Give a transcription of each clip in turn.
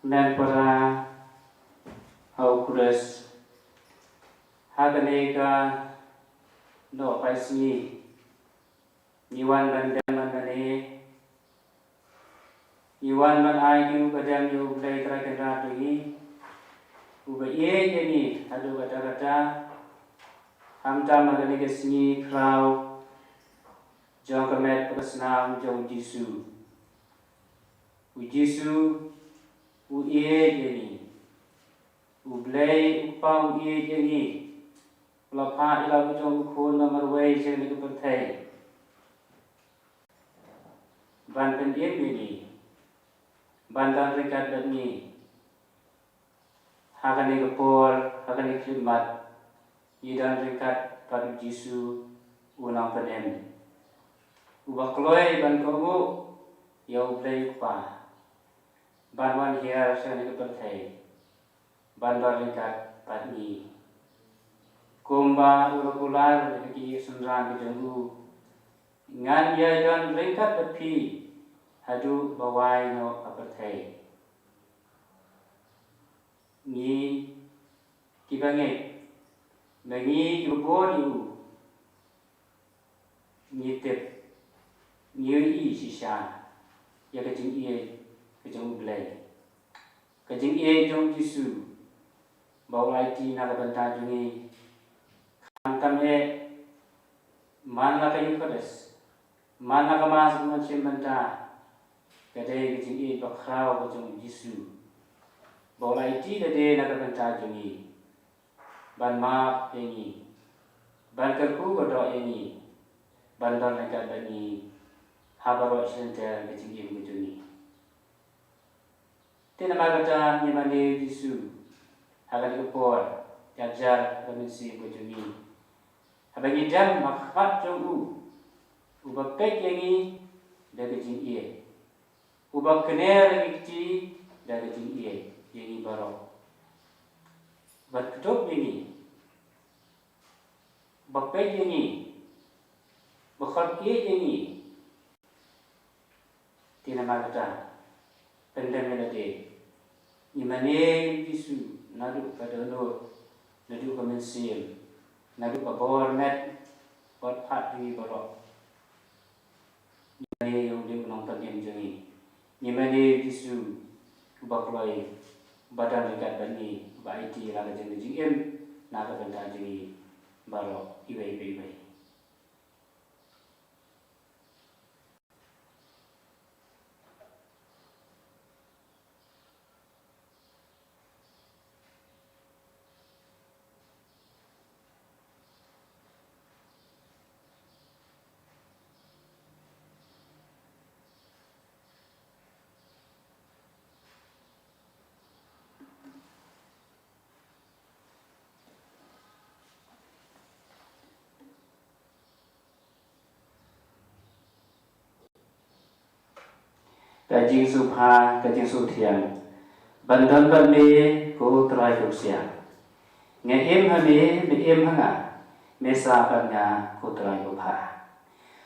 Dan para haukudas haganega no paisi Iwan dan mandane Iwan man ayu kadang yu blai kera tui uba ye jadi adu kata hamta maganega sini krau jong kemet pesnam jong Jisu u Jisu u ye jadi u blai upang ye jadi Lapa ilau jong kun nomor way jeng ni kepertai. Ban pendiem ini. Ban dan rekat dan ni. Hakan ni kepol, hakan ni khidmat. Idan rekat pada Jisu unang pendem. Ubah keloi ban kamu yau play pa. Ban wan hiar jeng ni kepertai. Ban dan rekat pada ni. Kumba urakular lagi sunran bijenggu ngan ya dan ringkat bepi hadu bawai no apartheid ni kibange nagi kibodi ni tep ni i sisa ya kajing ie kajing blai kajing ie jong Jisu bawai ti na banta jungi kami mana kayu keras, mana kemas macam benda, kadai kecil bakrau macam Jisu, bawa itu kadai nak benda jungi, ban maaf ini, ban kerku berdoa ini, ban dan lekat ini, habarok senter kecil macam ini. Tiada macam ni mana Jisu, akan dikepor, ajar kemisi macam ini. Bagi jam makat jom ubah pek yangi dari jin ie, ubah kener lagi kecil dari jin ie yangi baru. Berkedok yangi, berpek yangi, berkhot ie yangi. Tina magata pendem melade, imane Jisu nadu pada nur, nadu kemensil. Nabi babor met buat pat di borok. Ni yang dia menonton yang jengi. Ni mana Jisu ubah keloi badan dekat bani baiti laga jengi jingim naga benda jengi borok ibai. Kajing supha, kajing sutiang. Bandan bami ko try kusya. Ngaim hami em hanga. Mesa panga ko try kupha.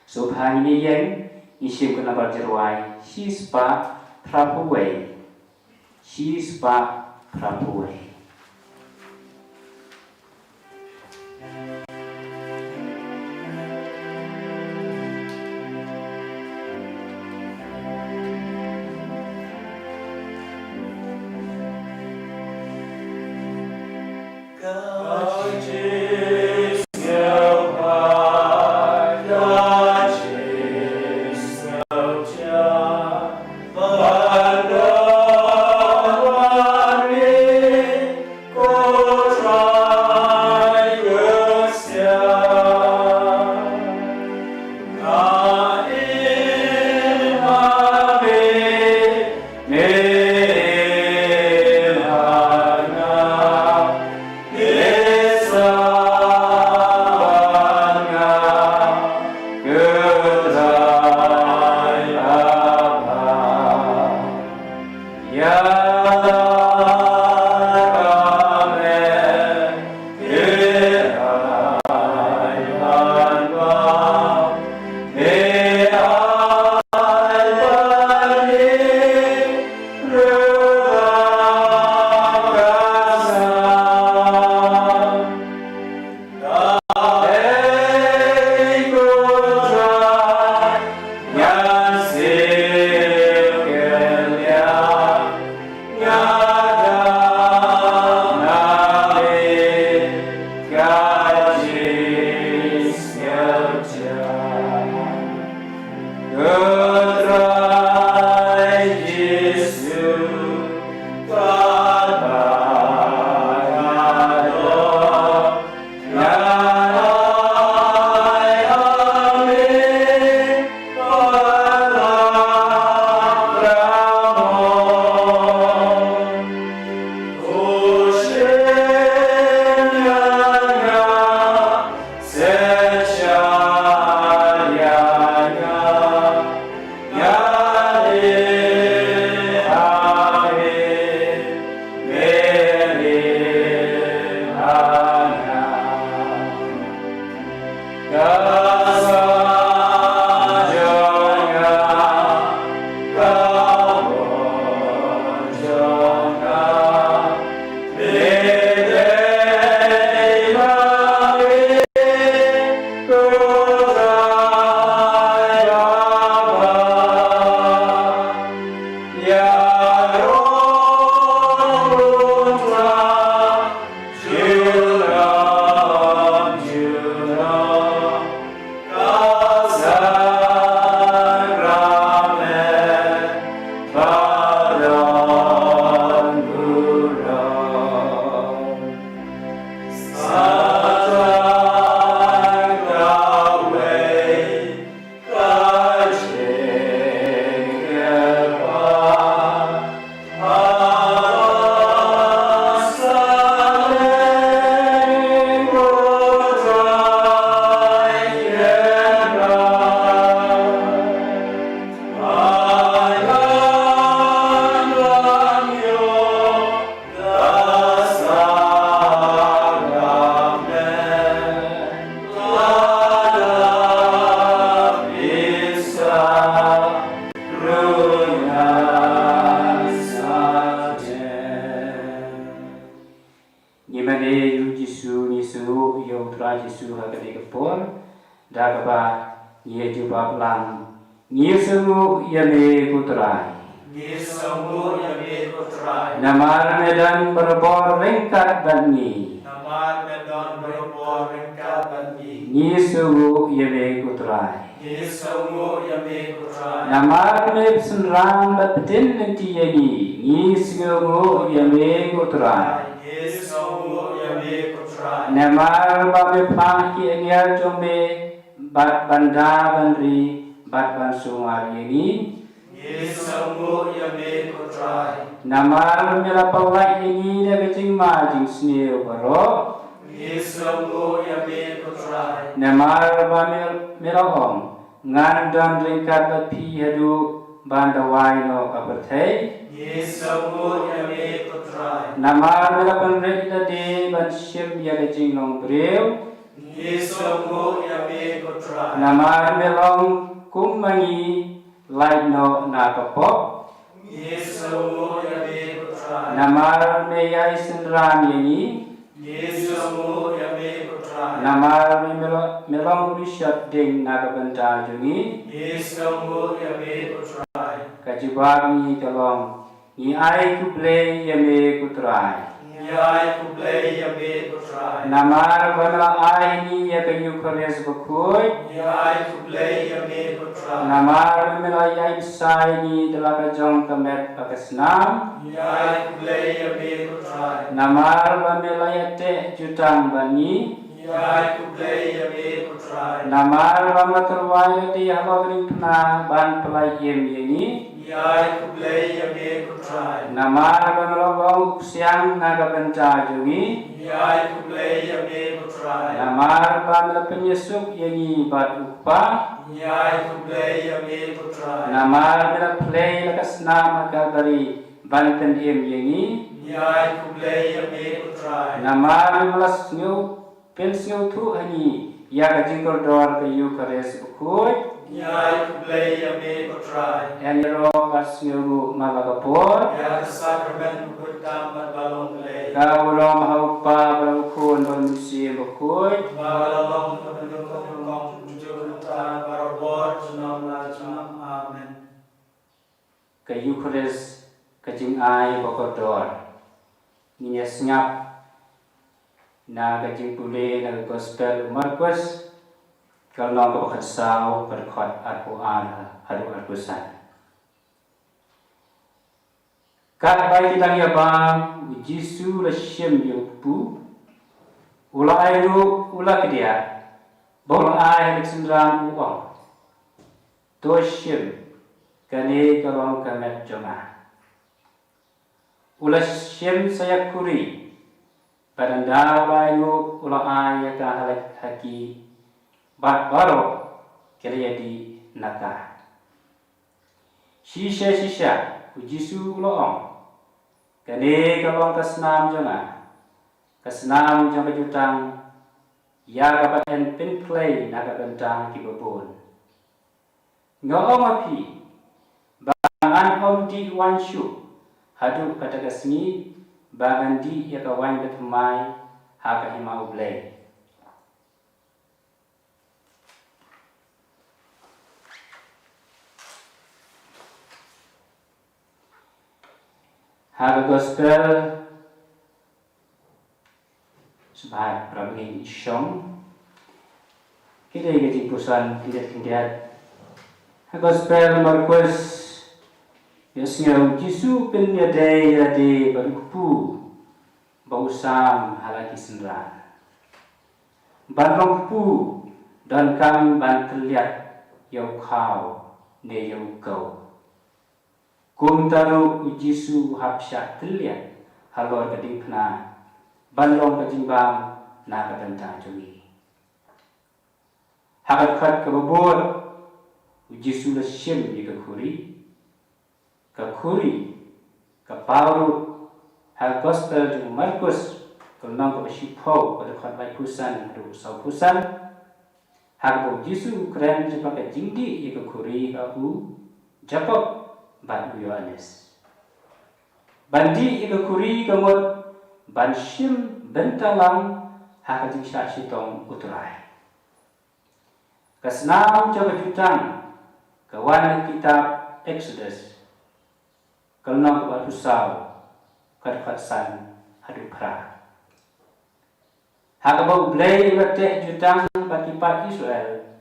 Supha ni yang isim kena berjerwai. Sispa prapuway. Sispa prapuway. Amen. putra Yesus hakani kepon dakaba ye juba lang ye sungu yame putra Yesumu yame putra namar medan berbor lengkap bani namar medon berbor ringkat bani ye sungu yame putra Yesumu yame putra namar me senram batin nanti yani ye sungu yame putra Yesumu yame putra namar ba me pah ki anyar jombe bat banda bandri bat bansumar yani Yesumu yame putra namar mela pawai ini da kecing majing sneo baro Yesumu yame putra namar ba mela om ngan dan lengkap bapi hadu bandawai no kaperthai Yesumu yame putra namar mela panrek da de ban shim ya kecing long breu Yesumu yame putra namar melong kumangi lai no na kapok Yesumu yame putra namar me yai senram yani Yesumu yame putra namar me melong rishat ding nagabanta jungi Yesumu yame putra kajibab ni kalong ni ai kuble yame kutrai Yai kublai yame putra namar bala ai ni yakanyu kores bakoi Yai kublai yame putra namar mela yai sai ni delaka jong kamet pakasnam Yai kublai yame putra namar bamela yate jutang bani Yai kublai yame putra namar bamaterwai di halogring pna ban pelai yem yani Yai kublai yame putra namar bamelong siang naga benta jungi Yai kublai yame putra namar bamela penyesuk yani bat upa Yai kublai yame putra namar mela play lakasna makabari banten yem yani Yai kublai yame putra namar melas nyu pensio tu hani ya kajingkor dor kayu kares ukoi Yai kublai yame putra enro kasnyu malagapor Ya sakramen putam balong play kaurom haupa balukun manusia ukoi Balalong pendukung jurutan barabor junam lajam amen kayu kares kajing ai bokodor ninya senyap na kajing pule na gospel Markus kalau kau bersau berkot Al-Quran haru Al-Quran kat baik kita ya bang Jisu la shem yopu ula ayu ula kedia bol ai Alexandran uang to shem kane kalau kamet joma ula shem saya kuri Padanda bayu ula ay ka halak haki bat baro kaya di naka. Shisha ujisu uloong. Kane kalong kasnam jonga. Kasnam jonga jutang ya kapaten pin play naga bentang kibabon. Ngoong api bangan om di wanshu hadu kata kasni bagan di ya kawan betumai haka hima ublay. Haka gospel sebagai prabangin isyong kita jadi pusan tidak Haka gospel Markus Yasnya Jisu penyadai yade berkupu bausam halaki senran. Barang kupu dan kami banteliat yau kau ne yau kau. Kum taru Jisu hapsyak teliat halor kading pena balong kajimbang na kadanta jungi. Hakat kababor Jisu la syem yikakuri kakuri kapauru hal gospel jung Markus kalnang ka basipho pada khat bai pusan adu sau pusan hal bo Jisu kren jipa ka jingdi yakakuri aku Jacob ban Yohanes bandi yakakuri kamot ban shim bentalang haka jing sya sitong uturai. Kasnam coba jutang kawan kitab Exodus kalnong kebat usau kadfat san hadu pra. Haka bau blay ulateh jutang bagi pat Israel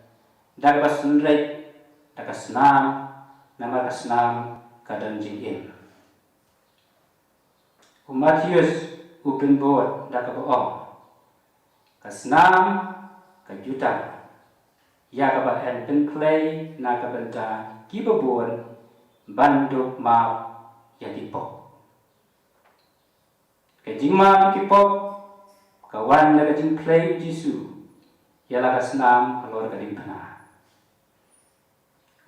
dak bas nrek dak kasnam nama kasnam kadang jingin. Matius upin buat dak kaboong kasnam kajutang ya kabat en penklay na kabenta kibabon banduk ma ya dipok kajing ma kipok kawan na kajing klay jisu ya la kasnam kalor kading pana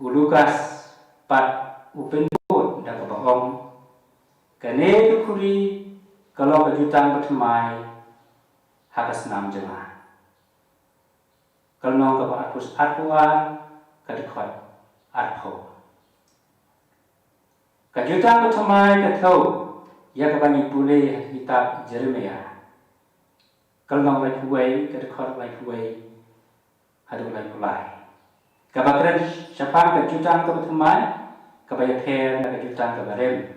ulukas pat upin buat dak kaboong kane tukuri kalau kajutang bertemai hakas nam jema. Kalau nong kapa akus arpuan kadekot arpo. Kajutang bertemai katau ya kabani pule kitab Jeremia. Kalau nong lai puai kadekot lai puai hadu lai pulai. Kabakran siapa kajutang bertemai kabaya per kajutang kabarem.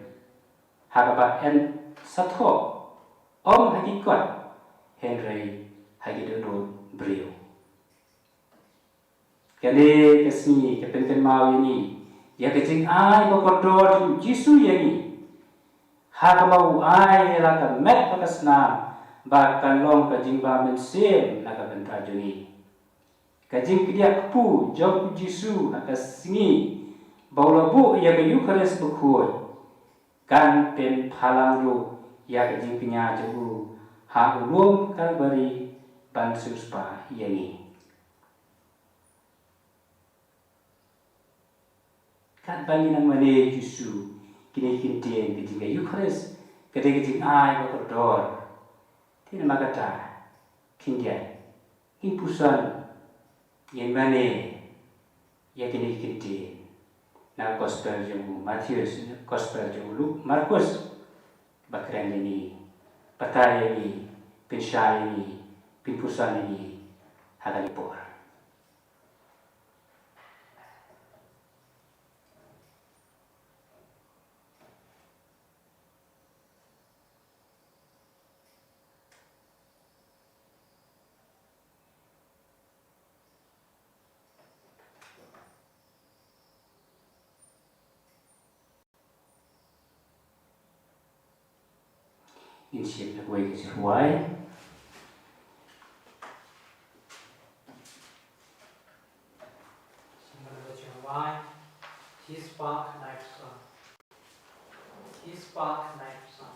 Hakabat en sato om hakikat Henry hakidodo brio. Kali kesini kepenting mau ini ya kecing ai bakordor Jisu yani. Hakabau ai laka met pakasna bahkan long kajing ba mensem laka bentajuni. Kajing kidia kepu jauh Jisu akas singi baulabu ya kayu keres bekoi. Kan pen palang ru ya kajing pinya jebu ha ulum kalbari ban suspa yani kan bangi nang mane Jisu kini kintien kajing ayu khares kade kajing ai bakordor tin magata kindia impusan yen mane ya kini kintien na gospel jemu Matius, gospel jemu Luke, Markus, bakran ini, patai ini, pensyai ini, pinpusan ini, hagalipor. Insiap na kuay kasi huway. He spark knife son. He spark knife son.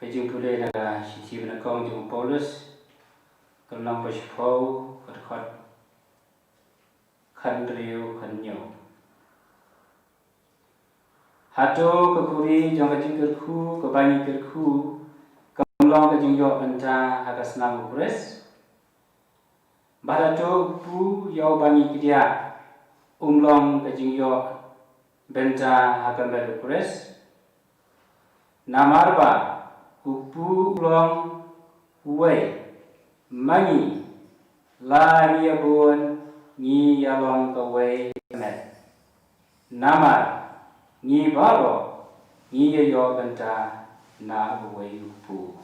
kajing pulai naga siti benakong jung Paulus kalnang pasipau kadkhat khan riu khan nyo hato kakuri jong kajing kerku kabani kerku kamlong kajing yo banta hagasnam kures barato pu yo bani kidia umlong kajing yo benta hagamel kures namarba upu long uwe mani lari abun ni yalong kawai met namar ni baro ni yo benta na uwe upu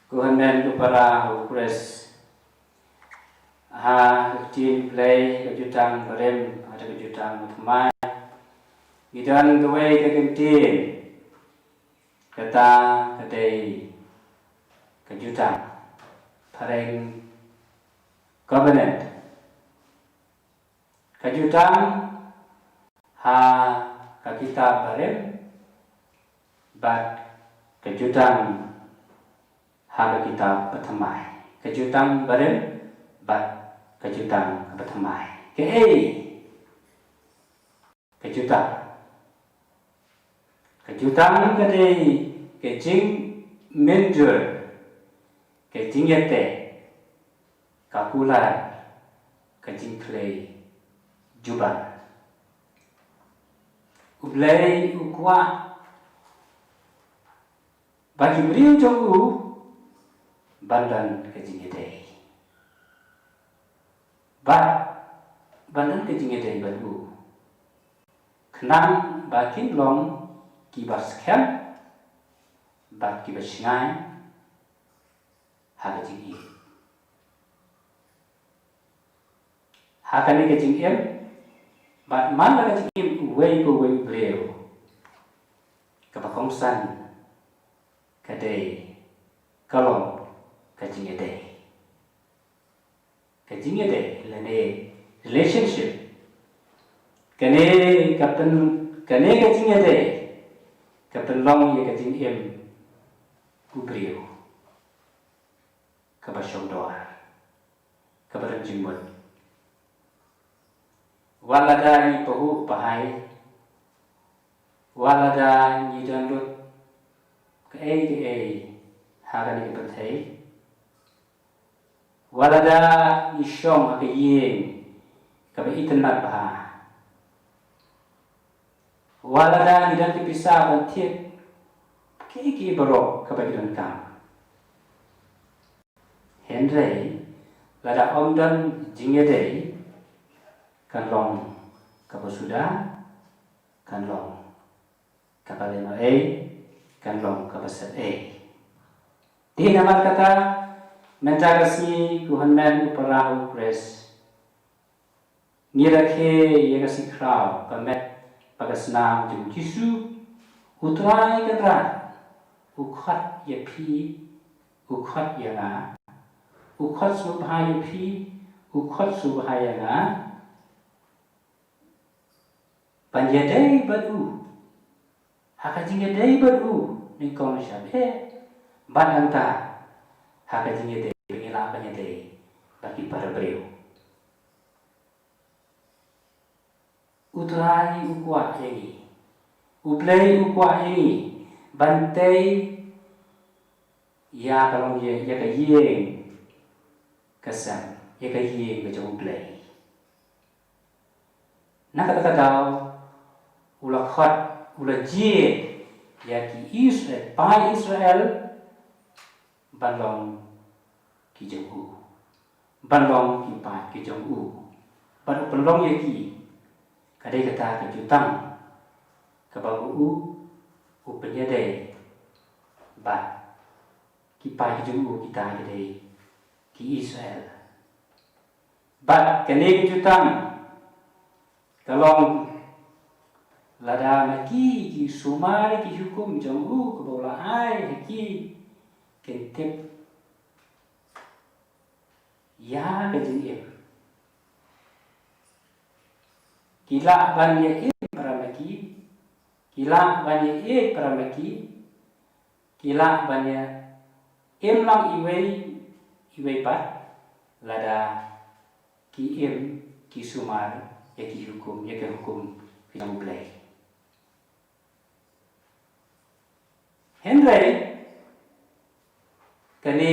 kuhanen upara ukres ha tin play kejutan berem ada kejutan utama gidan gawe kegentin kata kedai kejutan pareng covenant kejutan ha kita berem bat kejutan ha kita pertamai kejutan berem bat kejutan pertamai kejutan kedai kejing menjur kejing yete kakular kejing clay juban ublay ukwa bagi beriu jogu bandan kejing yete bandan kejing yete badu kenang bakin long kibas kem bat kibas ngai haga jing hakani kejing em bat man la kejing em wei ko wei bleu kabakong san kadai kalong kejing ede lene relationship kane kejing ede kapen long ye kejing em ubriu kabashong doa kabaran jingmut walada ni pahu pahai walada ni danlut ke hagani ke penthai walada ni shong ke yin kabe itnat bah walada ni dan pisah bantiet ki barok kabe dan kam Henry lada omdan jingede kan long kabasuda kan long kabaleno kan long kabasat di nama kata menjagasi kuhanmen uparahu pres ngirakhe yagasi kraw pamet pagasnam jum jisu utrai kadra ukhat yapi ukhat yanga ukhat subhaya pi ukhat subhaya nga panjadai badu hakajingadai badu ni kong syabe bananta hakajingadai pengila panjadai bagi para beliau utrai ukwa ini uplay ukwa ini bantai ya kalau ya kayeng kesan ya kayeng ke jauh uplay nak kata-kata ulah khat ulah jie ya ki Israel pai Israel balong ki jauh balong ki pai ki jauh balong ya ki kadai kata kejutang kebagu penyadai bat kipai jumbu kita kadai ki Israel bat kene kejutang kalau lada maki ki sumari ki hukum jumbu kebola ai ki kentip ya kejin kila banyak paramaki, kila banyak paramaki, kila banyak lang iway pat, lada ki ki sumar, ya ki hukum yang mulai. Henry, kani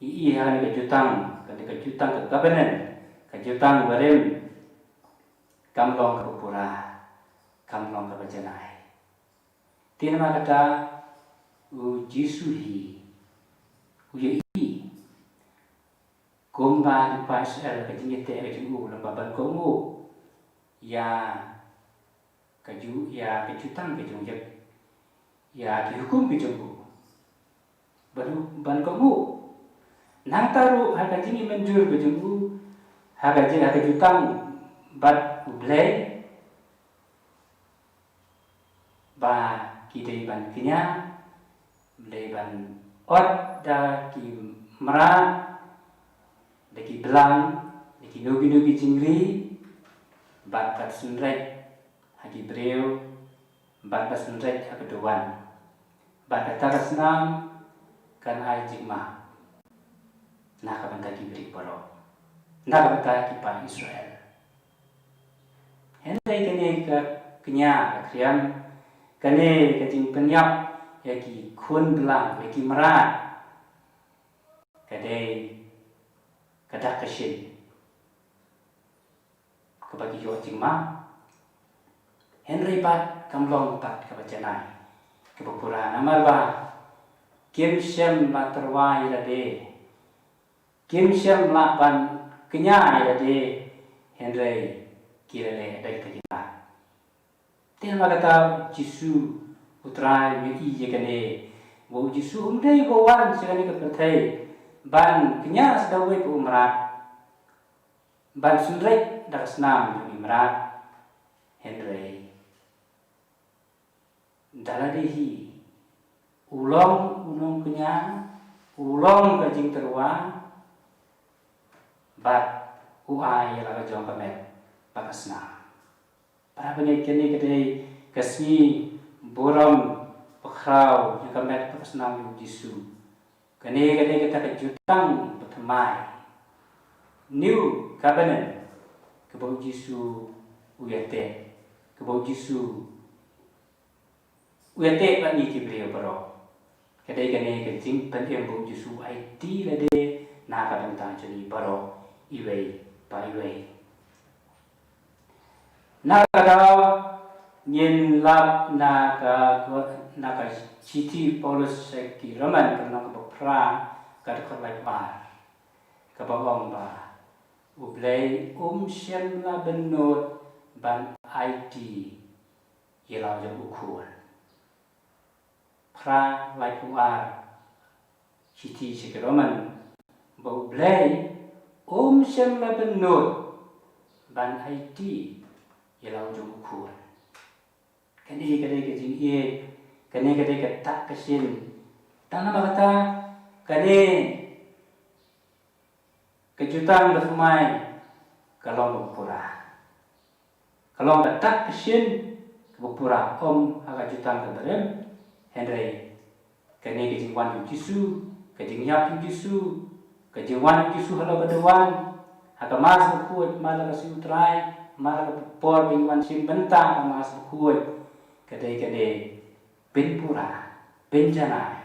iihan kejutang ke kabanan, kejutang barem, kamlong ke pura, kamlong ke bajanai. Tinama kata Jisuhi, uyai, gomba di pasal kejingete kejingu lembaban komu, ya kejutang kejungjak. Ya dihukum bijengku baru ban kamu nang taru harga jingi menjur bijengku harga jutang bat ublay ba kidai ban kinya blay ban ot da ki mera da ki belang da ki nugi jingri bat sunrek hagi breu bat sunrek hakedowan bat katakas nam kan ai jikma nak kabanta ki beri paro nak kabanta ki pan Israel hentai kene ka kenya kriam kene kajing penyap ya ki kun belang ya ki merat kadai kadak kesin kebagi yo jikma henry pat kamlong pat kabacanai kepupura namar ba kim shem la terwai rade kim shem la ban kenya rade henry kirale dai kajina ten magata jisu putra mi kane wo jisu umdai wo wan segani kepertai ban kenya sedawai pu umrat ban sunrek darasnam mi umrat henry daladehi ulong kenya ulong kajing terwa bat uai la jong kamet pakasna para banyak kini kedai kasmi boram pakrau yang kamet pakasna yu jisu kene kita kejutang pertamai new covenant kebau jisu uyate kebau jisu uyate pak ni kibriyo paro kadai kane kejing pentem bu jisu IT lade na ka bentang jeni paro iwei pa iwei na ka nyen lap na ka citi Paulus ki Roman kana ka pra ka ka lai pa ka bawang ba ublei shem la benot ban IT yelau jang ukur pra lai puar citi Roman bau blay shem la benot ban IT yelau jang ukur kane ke jing ye kane ke tak kesin tanah kata kane kejutan berfumai kalau berpura kalau tak kesin berpura agak jutan keberem Henry kane kejing wan Jisu kejing yap Jisu kejing wan Jisu halo bedewan haka mas berkuat malah kasi utrai malah por bingwan sim bentang mas berkuat kadai ben pura ben janai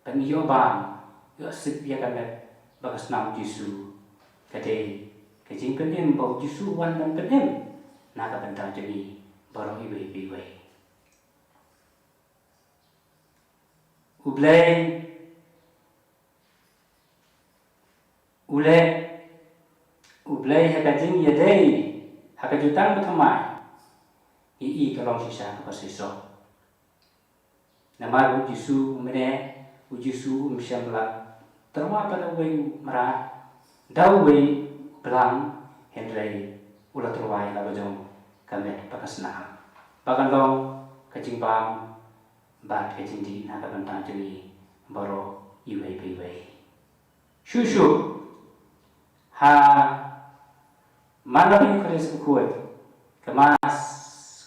ben yobam yo sip ya kamet bagas nam Jisu kadai kejing penem bau Jisu wan dan penem naga bentang jadi barang iwe Ublay hakajing yadai hakajutang betamai ii kalong sisa kapasiso namar Jisu mene Jisu syamla terwa pada wei merah dau wei belang Henry ulah terwai la bajong kamet pakasna bagan long kajing bam bat kajing di na kabantang jeli baro iwei shushu ha Mana Eucharis ukut kemas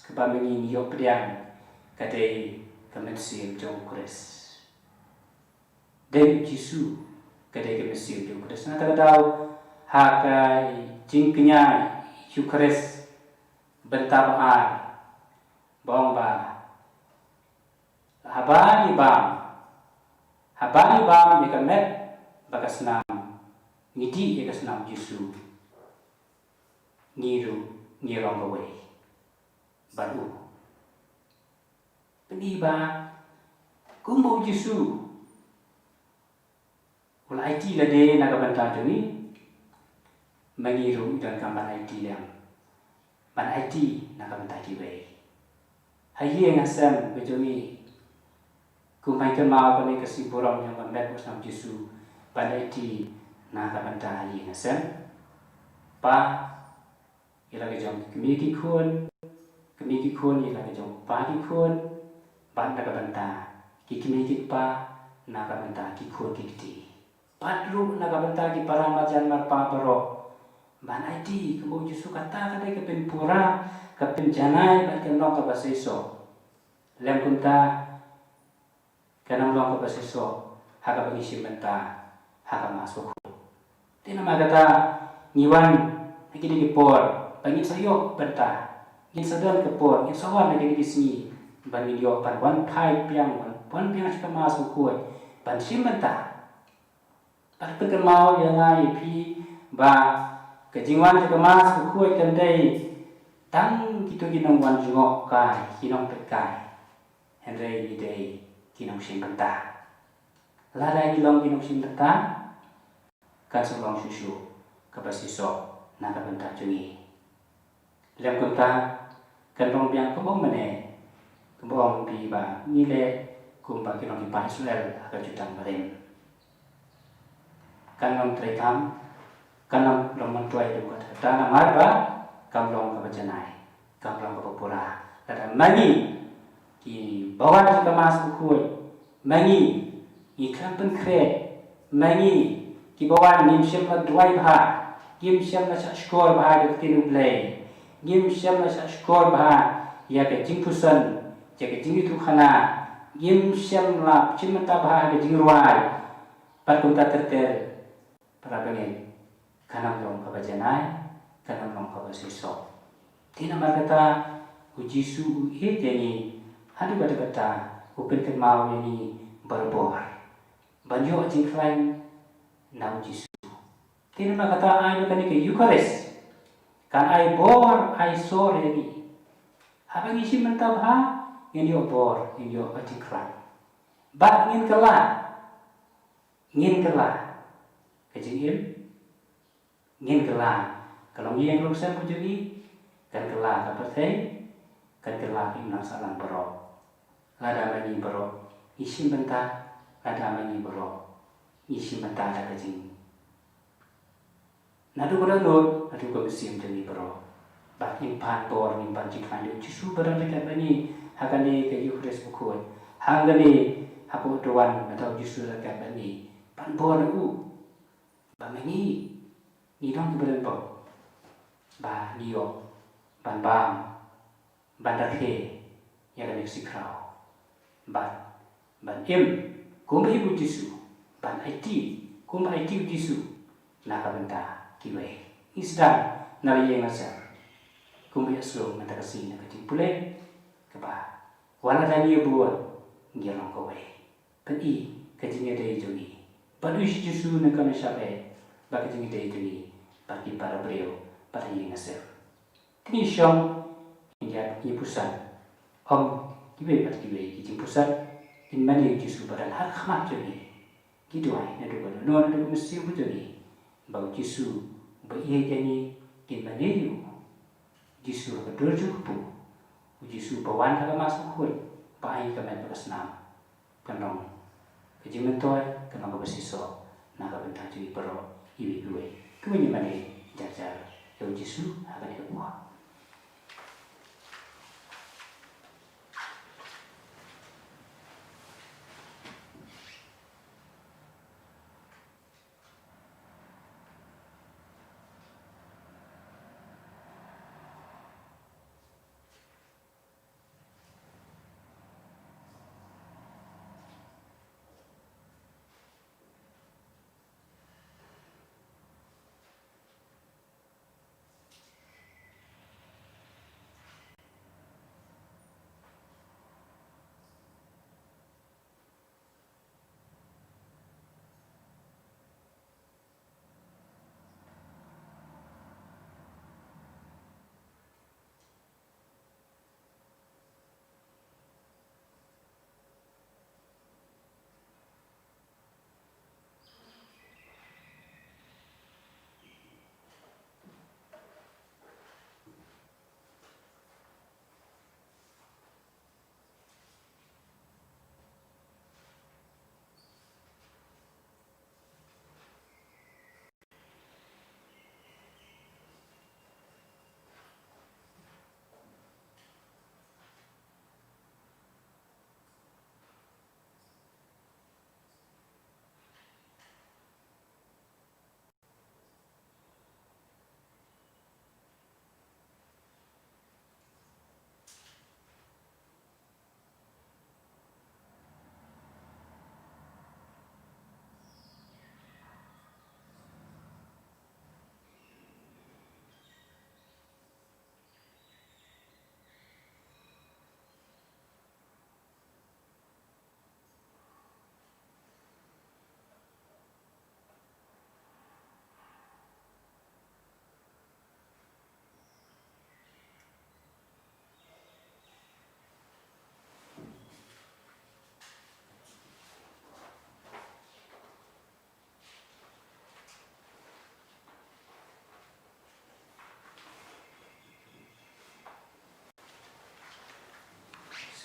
kebamini yok pediang kadai kemensiam jong Eucharis. Dan Yesus kadai kemensiam jong Eucharis. Nata kadau hakai jingknya Eucharis bentabaan bomba habani bam ni kamet bakas nam ngidi bakas nam Yesus ngirong gawe baru peniba kumbo Yesus ula IT la de nagabanta joni mangiru dan kamban IT yang ban IT nagabanta diwe haye ngasam bejoni kumai kemau kami kesiburan yang membuat usam Yesus ban IT nagabanta haye ngasam pa ilaga jong kemiki kun ilaga jong pagi kun ban nagabanta ki kemiki pa nagabanta ki kun kiti padru nagabanta ki para majan marpa paro ban IT kebo Yesus kata kadai kepen pura kepen janai ban kenok ka baseso lem kunta kanam long ka baseso haga bagi benta haga masuk tina magata ngiwan nagidi por pangin sayo benta ngin sadon ke por ngin sawan nagidi sini ban video pan wan pai piang sika masuk kuat ban benta par mau yang ai pi ba kejingwan sika masuk kuat kendai tang gitu ginong wan jungok kai ginong pekai henry idei ginong benta ladai gilong ginong benta kan solong susu kapasiso naga benta jungi lem kunta kan rong biang kebong mene kebong pi ba nile kumba kinong ipan Israel aga jutang barem kan long trekam kan long mantuai du kata dana marba kam long kabajanai kam long kapapura lada mangi ki bawan ka mas kuy mangi ikram pen kre mangi ki bawan nim shem la duai bha gim shem la skor bha de tinu play gim shem la skor bha ya ke jingpusan ya ke jingitu khana gim shem la chimata bha ke jingruai pat kunta terter para pengen kanam long kabajanai kanam long kabasiso tina markata ujisu he teni hadu bata kata upen mau ini berbor banjo jingklain na ujisu tina markata ai kani ke Eucharis kan ai bor ai sore ni habang isi mentab ha ngin yo bor ngin yo jingklain bat ngin kala kejingil ngin kala kalau yang luksan kujuni kan kala kapatei kan kala imna salan bero lada mani bero isi benta lada mani bero isi benta ada kejing nadu kono nadu ko sim jeni bero bak impan bor impan jikhan Yesus barang dekat bani hakani ke Eucharis bukoi hangani hapu doan atau Yesus dekat bani pan bor u bamani ni dong beren bo ba niyo ban bam ban dakhe ya kan sikrao ban kum ibu Yesus ban IT kum IT Yesus na ka benta kiwe isda nari yang asal kum Yesus mata kasih na kati pule keba wala tani buat ngirong kowe pedi kajinga dai jogi padu Yesus na kan sabe ba kajinga dai jogi bagi para beliau para yang asal kini syong hingga pusat om kiwe pat kiwe kijing pusat in mani Yesus badan hak khmat jogi kidwai na do no na do mesti bujoni bau Yesus ba ye jani kin mani yu Yesus ka dorju pu Yesus bawan ka masuk kul pa ai ka men pasnam kanong kijing mentoy kanong basiso na ka benta jogi pero iwi gue kuwi mani jajar yo Yesus akan kuat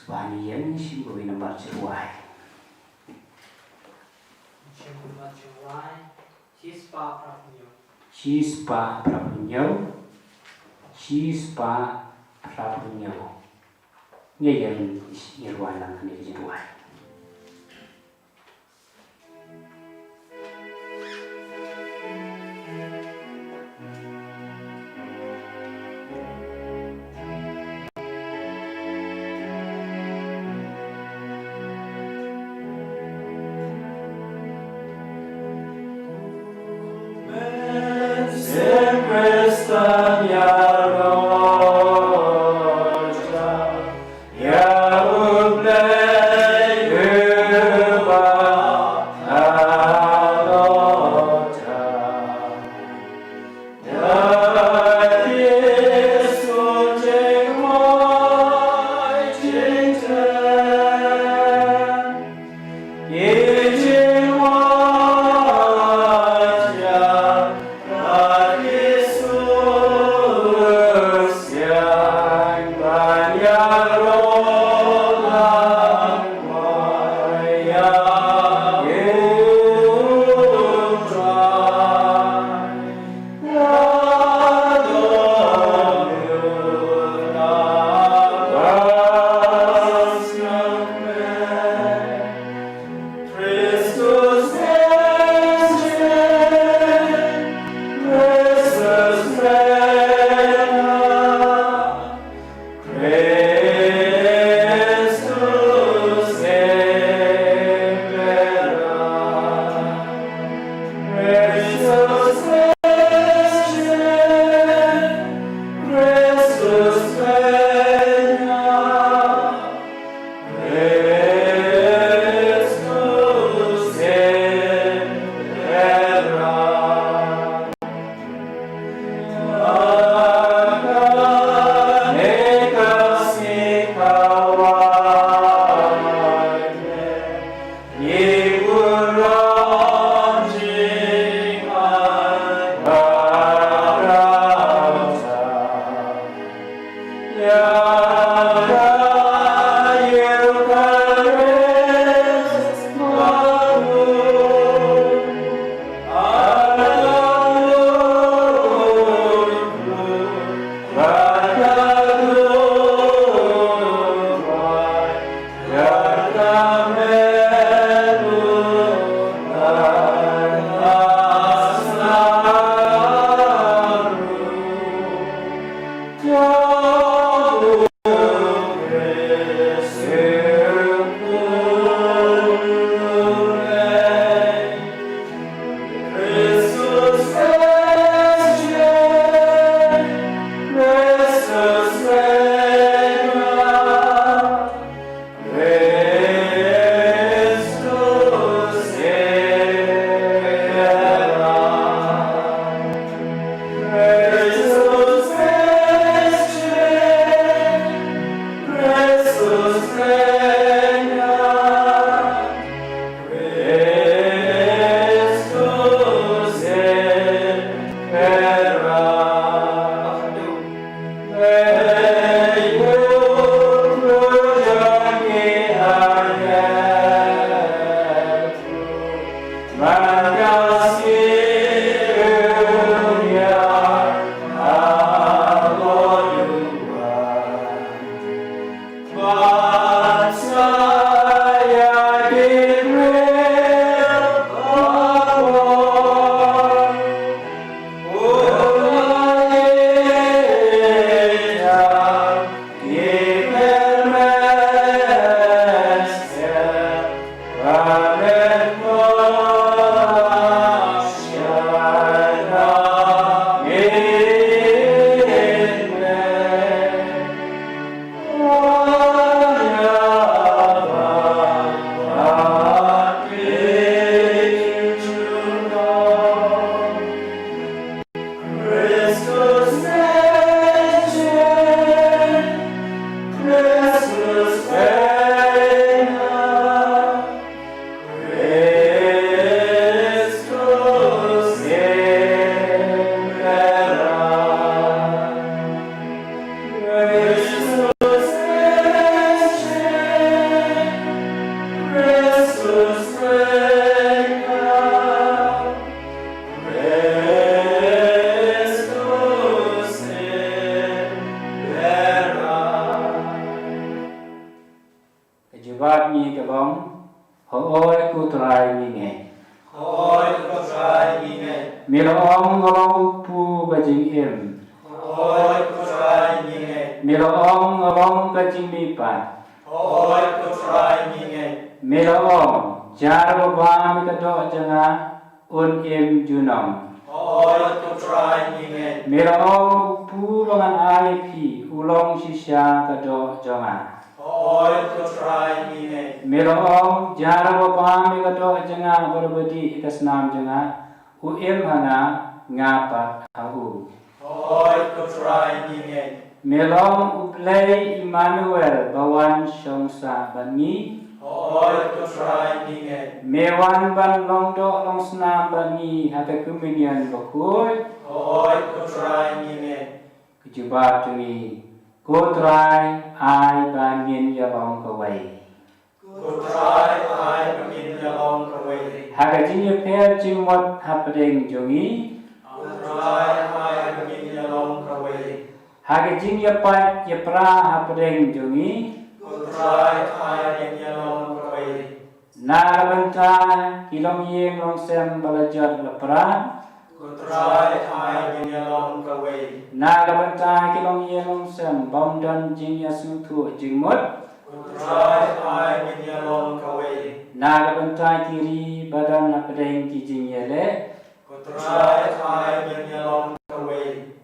Spaniyan Shimboy na Marchiruay. Chispa Prabhunya. Chispa Prabhunya. Chispa Prabhunya. Ngayon, Nirwan lang kami Jiruay. jawab ni kalong hoi ku trai ni nge Hoi ko trai ni nge. mira ong ngalong pu kajing em Hoi ko trai ni nge. mira ong ngalong kajing mi pan Hoi ko trai ni nge. mira ong jar ba mi ka do janga un em junong Hoi ko trai ni nge. mira ong pu bangan ai pi ulong sisya ka do jonga Hoi ko trai ni nge. mira ong jar ba mi ka do janga berbedi ikasnam janga u em hanga ngapa au Hoi ko trai ni nge. melong uplay Emmanuel bawan songsa bani Hoi ko trai ni nge. mewan ban long do long sna bani hata kuminian bakoi Hoi ko trai ni nge. kejubat tuni ko try ai ban ngin ya long kawai Ko trai ai begin ya long ka wei. haga jinya per jimot hapadeng jongi Ko trai ai begin ya long ka wei. haga jinya pat ya pra hapadeng jongi Ko trai ai begin ya long ka wei. na banta kilong yeng long sem balajat lapra Ko trai ai begin ya long ka wei. na banta kilong yeng long sem bom dan jinya sutu jimot Ko trai ai begin ya long ka wei. na banta kiri badan hapadeng kijing yele Ko trai ai begin ya long ka wei.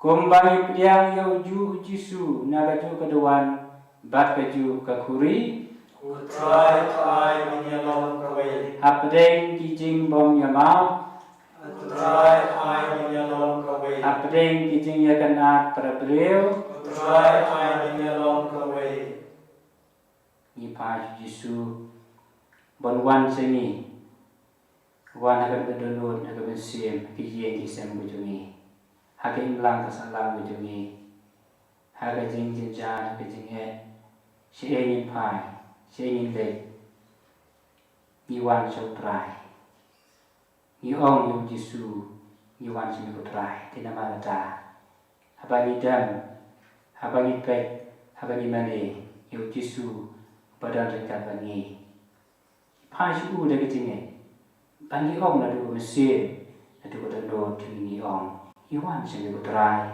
Kumbang piang yau ju jisu naga ju keduan bat keju kakuri Ko trai ai begin ya long ka wei. hapdeng kijing bom yamau Ko trai ai begin ya long ka wei. hapdeng kijing yakanat prabreu Ko trai ai begin ya long ka wei. ni pa jisu bon wan seni wan akan bedonut akan besim kijing kisem bujungi hakin lang kasalang bujungi haga jing jinjan kijing si engin pai si engin le ni wan so try ni ong yu jisu ni wan si ko try tinama ta habani dam habani pek habani mane yu jisu badan dekat bani pai si u de kijing bani ong na du mesin na du ko do ni ong ni wan si ko try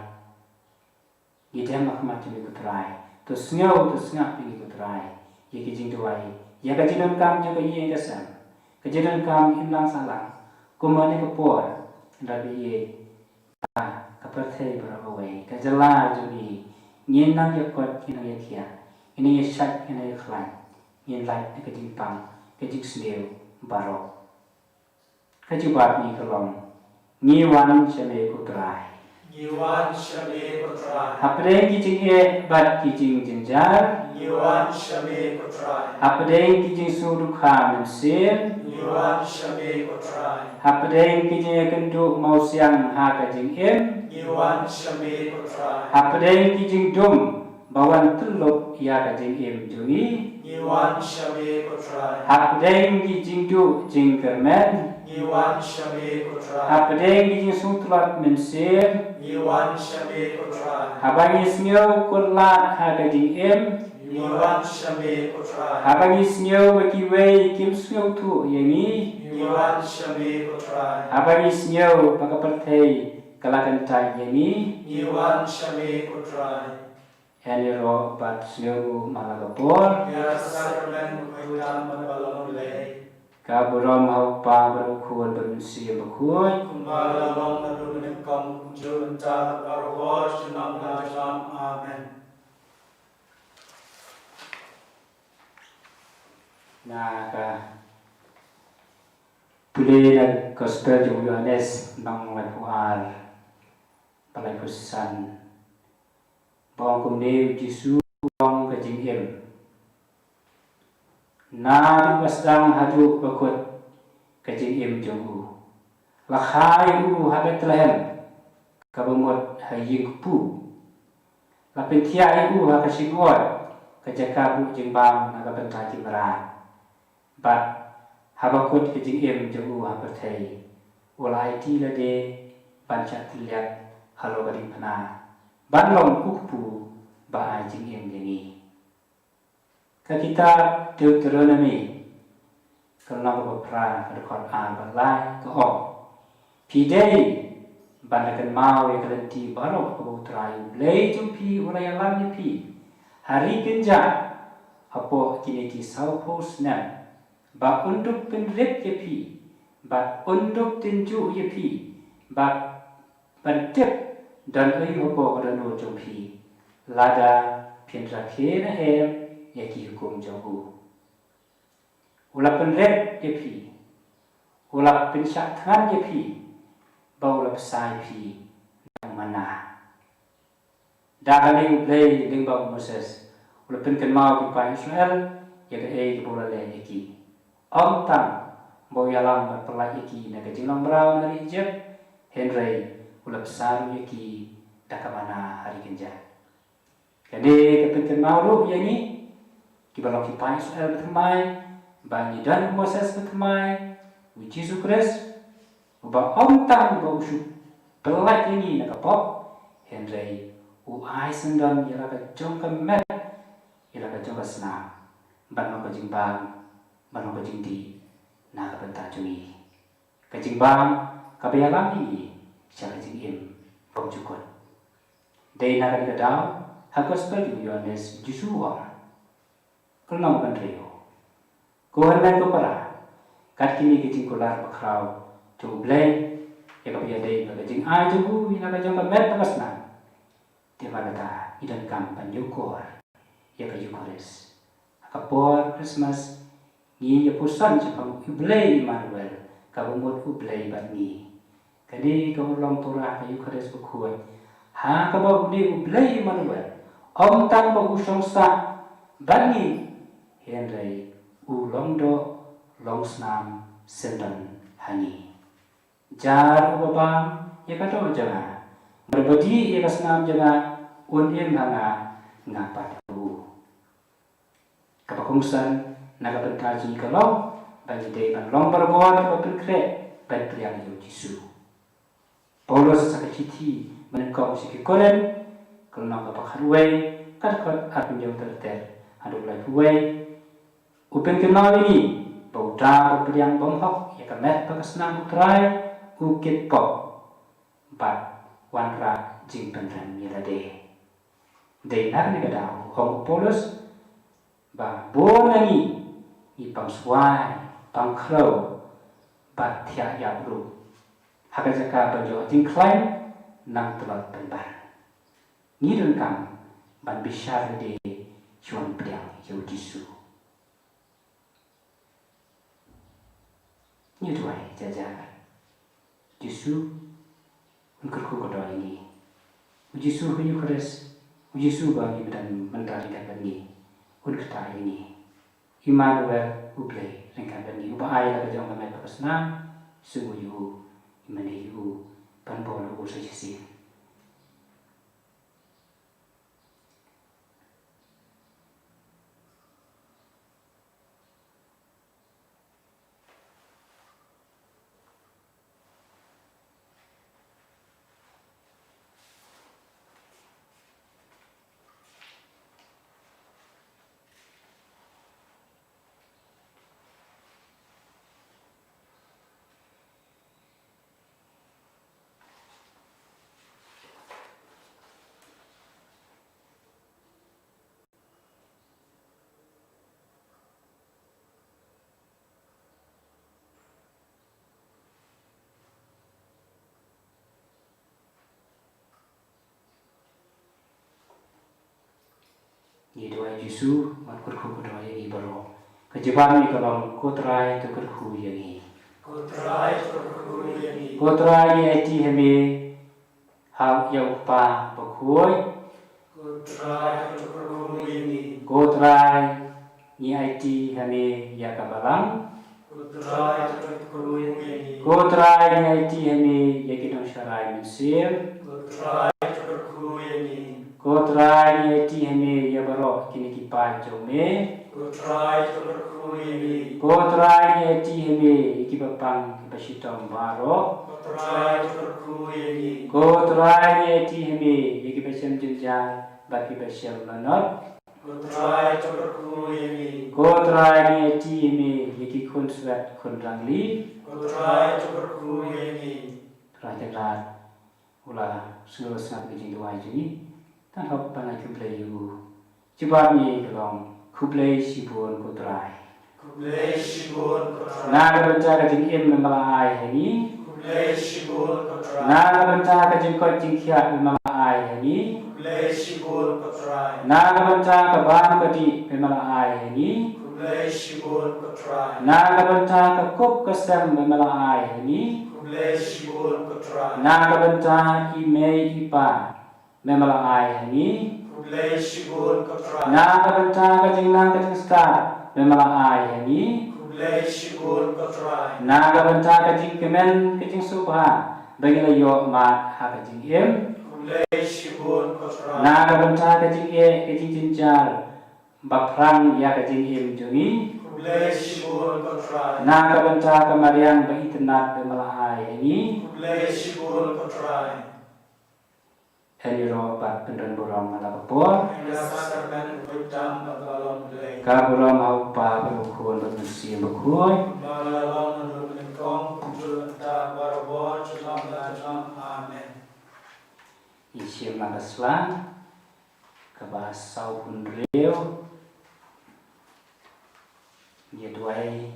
ni dem mak si ko try to sngau to sngap ni ko try ye kijing tuai ya kajinan kam jo ye kasam kajinan kam imlang salang kumane ko por ndabi ye kaperthai barawai kajala jo ni nyen nang ye kot kina ye thia ini ye shat kina ye khlan yen lai kajing pang kajing sneu baro kajubat ni kalong ni wan chale ko try Yuan shame ko trai. hapdeng kijing bat kijing jinjar Yuan shame ko trai. hapdeng kijing sudu kha mensin Yuan shame ko trai. hapdeng kijing kendu mau siang ha kajing em Yuan shame ko trai. hapdeng kijing dum bawan teluk ya kajing em jungi Yuan shame ko trai. hapdeng kijing du jing kermen Yuan shame ko trai. hapdeng kijing sutlat mensin Yuan shame ko trai. habangi sneu kurlat ha kajing em Yuan shame ko trai. habangi sneu baki wei kim sneu tu yengi Yuan shame ko trai. habangi sneu pakaperthai kalakan tai yengi Yuan shame ko trai. yani ro bat sneu malagapor Ya sakramen ko tam balong le. ka buram hau pa baru khul berunsi bakhuai Kumbala long na dunin kom jun ta barwa shinam na sham. Amen. na ka tuli na gospel ju Yohanes nang lapuar palai kusan bong kumne Jisu bong kajing em na wasdang hadu bakut kajing em jongu lakhai u habet lehem kabumot haying pu lapentia u hakasingor kajakabu jingbang nagabentai timra bat habakut kajing em jongu haperthai ulai ti lade banchat liat halo gading pana ban long ukpu ba jing em jeni ke kitab Deuteronomy kalau berperang ke Quran berlai ke pidei bandakan mau yang kelenti baru kebutuhan lei jumpi ulai alam pi hari genja apa kini kisau posna ba untuk penrep pi ba untuk tinju pi ba bantep dan ayu apa kerana jumpi lada pinra kena yaki hukum jauh ulah penrep pi ulah pensyatan pi baulah besar pi yang mana dah ling play ling bau Moses ulah penken mau di pa Israel ya ke bola le yaki tang bau yalang berpelai yaki na ke jinglang berau dari Egypt Henry ulah besar yaki dah ke mana hari genja jadi ke penken mau lu yang ni kibalong ki pa Israel bertemai bani dan Moses bertemai Yesus Kristus ba tang ba usu pelai ini nak pop Henry ai sendam ya ka jong ka met ya ka jong ka sna ban ma ka jimbang ban ma ka jingdi na ka benta jumi ka jimbang ka be alam ni sya ka jingim pom jukon dei na ka daw ha gospel Yohanes Joshua kelong kan rio ko hanan ko para kat kini ki jingkular bakrau tu blay ya ka biya dei ka jing ai jugu ina ka jong ka met pakasna Tiada idan kam panjukor ya ka Eucharis akapor Christmas ni ya pusan sapang ublay Emmanuel ka bumot ublay batni kadi ka ulang turah ka Eucharis bukuan ha ka ba udi ublay Emmanuel tang ba usong sa batni henry ulong do long snam sendan hani jar babam ya ka do jangan berbadi ia kesenam jangan unim hanga ngapa tu kapakungsan naga berkaji kalau bagi day long berbuat berkre berpriang yo Yesus Paulus sakiti menengkau sikit kolen kalau nak kapakharway kadkot apun jauh terter adu lai huway upen kenal ini bauda berpriang bomhok ya kamet pakasnam utrai ukit pop bat wanra jing penran mirade de nak ni kadau hong Paulus ba bonani ipang swai pang kro bat thia ya bru hakajaka bajo jing klaim nang telat penban ni rengkam ban bishar de chuan priang yo Yesus ni tuai jajakan Yesus Engkau kau ini, Yesus punya keras, Yesus bagi dan mentarikan bani, udah ini, Emmanuel ublay rengkan bani, ubah ayat kerja orang main berkesenang, sungguh you, imani you, panbol lu sejasi. Ni doa Yesus matkurku doa ini baru kejebami kalau kotrai tu kerku ini Kotrai terkuru yani. kotrai eti hemi hau yau pa bakoi Kotrai terkuru yani. kotrai ni eti hemi ya kabalang Kotrai terkuru yani. kotrai ni eti hemi ya kidong syarai mesir Kotrai terkuru yani. kotrai ni eti hemi ya baru kini kipai jome Kotrai terkuru yani. kotrai ni eti hemi ikibapang kibasitong baro Kotrai terkuru yani. kotrai ni eti hemi ikibasem jenjang bagi basem lanot Ko try coberku ini. Ko try ni ti mi yaki kun suat kun rangli. Ko try coberku ini. Try tekrat ula sungguh sangat kecil dua ini. Tan hop panai kuplay you. Coba mi kelong kuplay sibun ko try. Kuplay sibun ko try. Naga benca kecil im memalai ini. Kuplay sibun ko try. Naga benca kecil kau jingkiat memalai ini. Kuplay sibun ko try. Naga benca keban kedi memalai ini. Kuplay sibun ko try. Naga benca kekup kesem memalai ini. Kuplay sibun ko try. Naga benca ime ipa memalai ini. Kuplay sibun ko try. Naga benca kecil nang kecil star memalai ini. Kuplay sibun ko try. Naga benca kecil kemen kecil subha bagi layo mat ha kecil im. Kuplay sibun ko try. Naga benca kecil kecil cincar baprang ya kecil im jungi. Kuplay sibun ko try. Naga benca kemarian bagi tenat memalai ini. Kuplay sibun ko try. Eniro bat pendran borong ala kapor. Ina sakarmen kuitam bagalon blay. Kaburam hau pa berukun bermusim berkuy. Bagalon nurun kong pujul ta barabon chulam lajam amen. Isim nagaslan. Kabasau pun reu. Dia tuai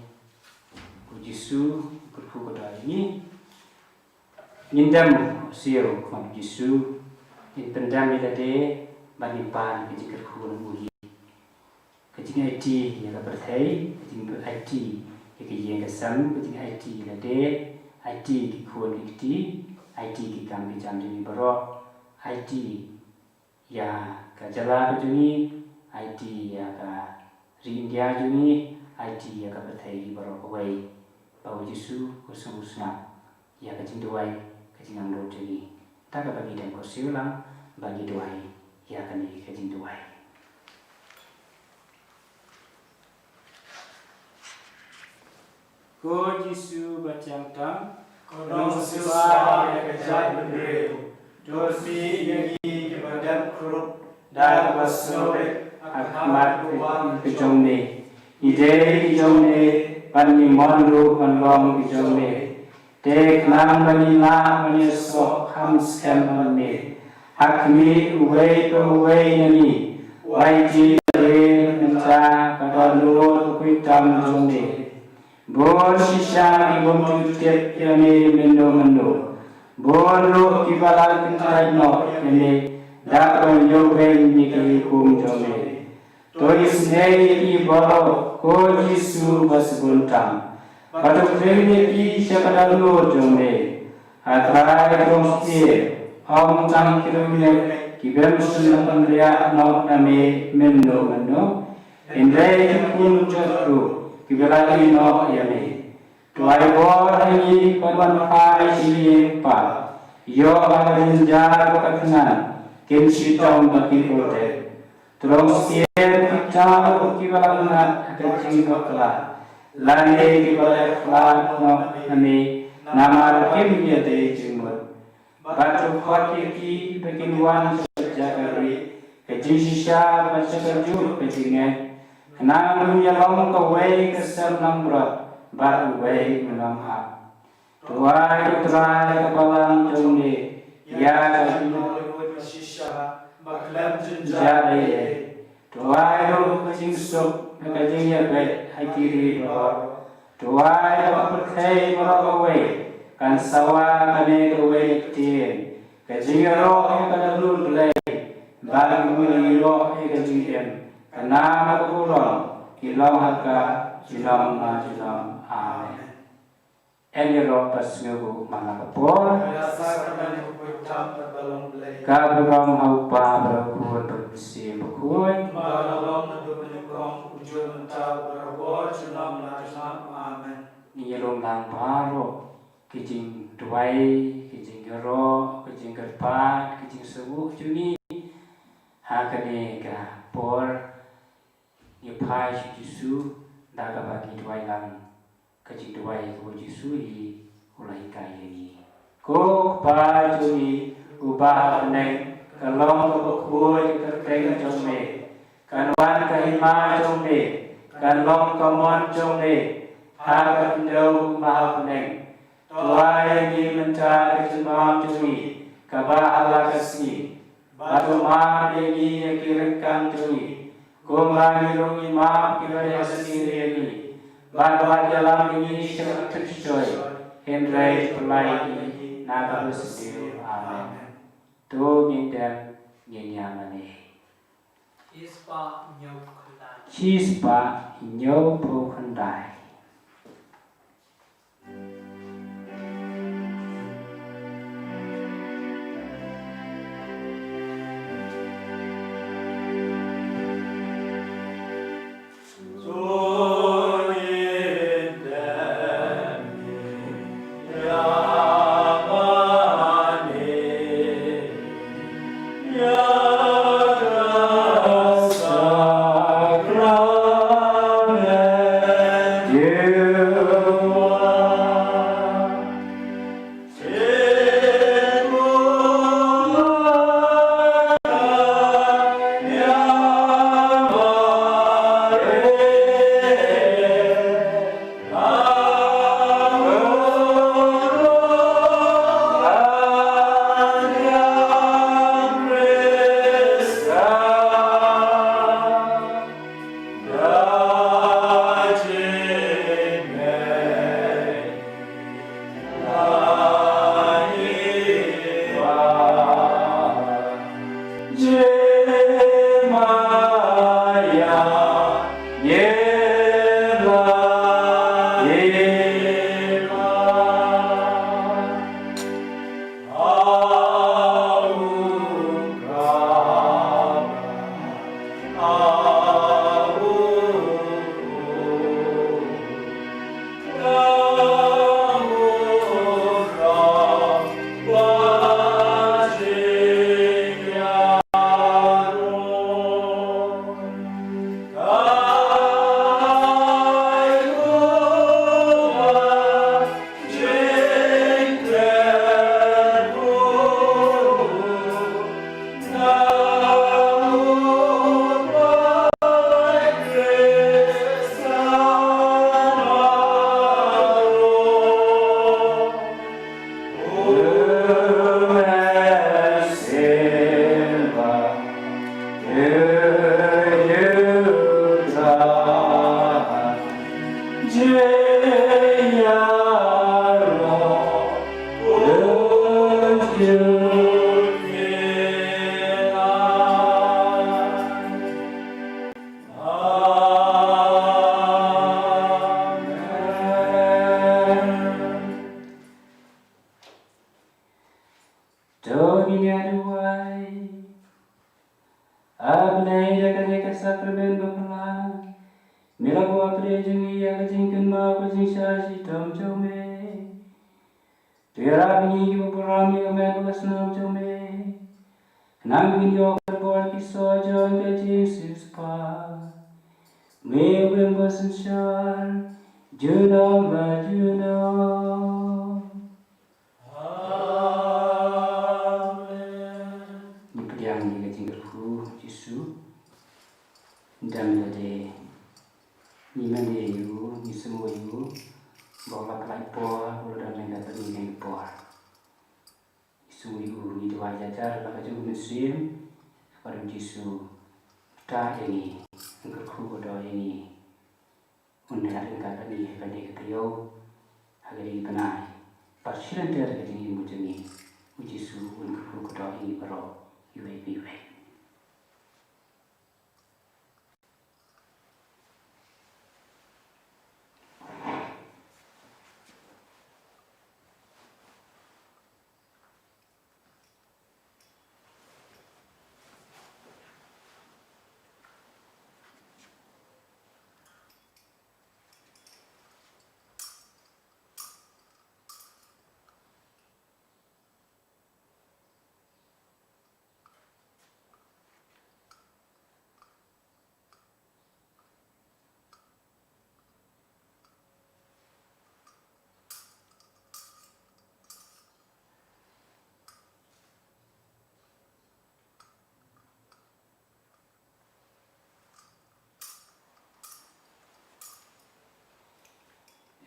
pujisu berku kedai ini. Nyindam siu kum pujisu. Pendam ida de banipan kecil kerhun muli kecil IT yang berthai kecil IT yang kejeng kesam kecil IT ida de IT kikun kiti IT kikam kejam jadi berok IT ya kajala kejuni IT ya ka India juni IT ya ka berthai berok away bau Yesu kosong usna ya kecil duai kecil ngamdo jadi tak bagi dan kursi ulang bagi doai ya kami kajin doai. Ko Yesu bacang tam Konong siswa yang kejai berdiri. Dosi yang di badan kerup dan basore akmat kejomne. Ide kejomne pani monru manlom kejomne. Dek nam bani la menyesok hamskem ame. Hakmi uwei nani. Waiji re menca pada lur kuitam jomne. Bon sisa ibom tutet yame mendo. Bon lu kibala kentai no yame. Dakon yoben niki kum jomne. Tois nei ibalo ko Yesu basbuntam. Pada kremnya ki siapa dalu jomne, atrai domstir, tang kirumne ki bemsun andrea no name mendo, indrai kun jatu ki belali no yame. Tuai bor ini korban pai sini pa, yo agarin jar bakanan, kin sitong baki kote. Domstir kita ki belana kecing bakla. Lande di bawah flag no nami nama kim ya de jumur. Batu khoti ki bikin wan sejagari kejisha baca kerju kejingan. Nama dunia long kawai kesel nambrot baru wai menamha. Tuai utrai kepalang jomne ya Lord sisa maklam jare. Tuai lu kejing sok kejing ya baik. Hakiri bahwa tuai dapat berkai merawai kan sawa kane kawai tien kajiro yang kada lul belai bang muliro kajien kana makulong kilong haka jilam amen. Eniro pasngu manakapor kaburong haupa berkuat bersih berkuat Niyelong lang paro, kijing duai, kijing gero, kijing kerpat, kijing sebuh juni, hakane ka por, nipai Yesu, daga bagi duai lang, kijing duai ko Yesu i ulai kaya ni. Ko pa juni ubah neng, kalong ko kuy kerteng jome, กันวันกันมาจงเดกันลองกมอนจงเดหากันเดิมมาพนังตัวyang mencari sembah curi kabah Allah kasih batu maaf yang kirimkan curi kumbangi rungi maaf kiranya sendiri ini bantuan dalam ini tercuci Hendrai perlaiki naga bersedia amin tu ngindam nyenyamane Ispa nyau khandai. Chispa nyau pu khandai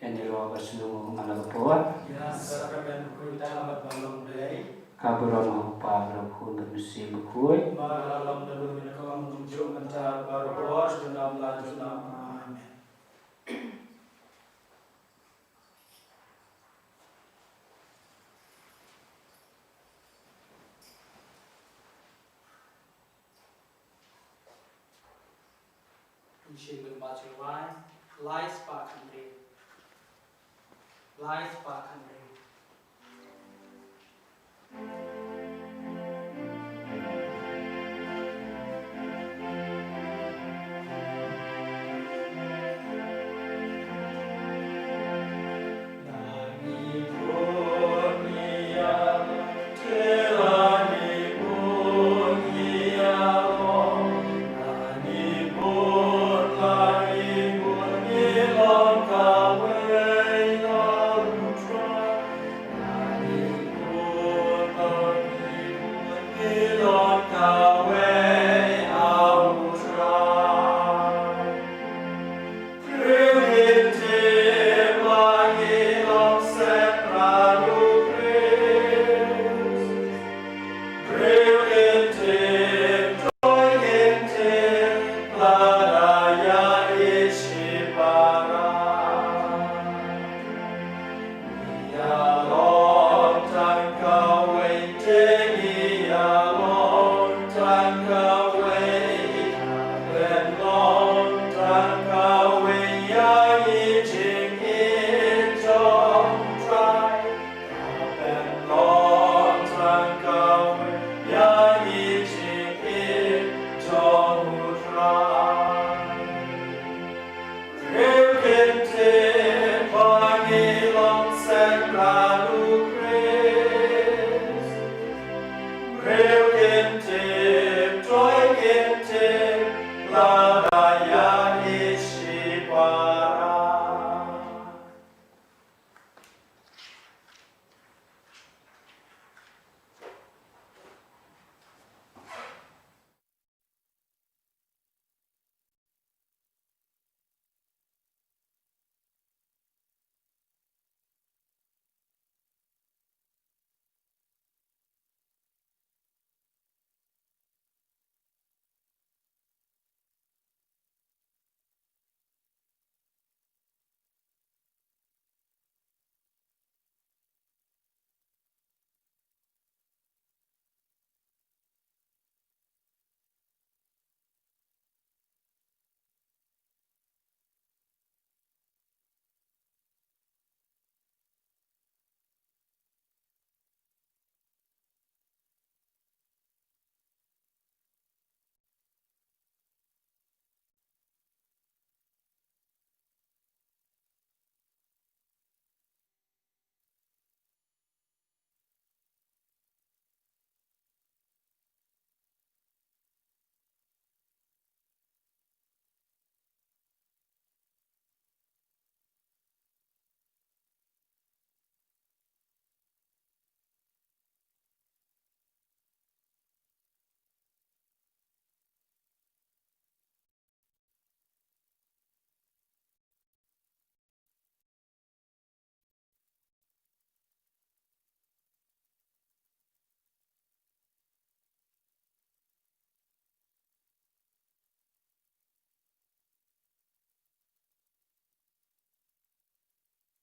Endiro bersunung anak poa. Ya sarakan kita amat malam day. Kaburon pa berhun bermusim berkuai. Malam dalam minakam tunjuk mencar baros dalam lanjut nama. Amin. Puji berbaca lai sepakan diri. Lai sepakan diri. Love.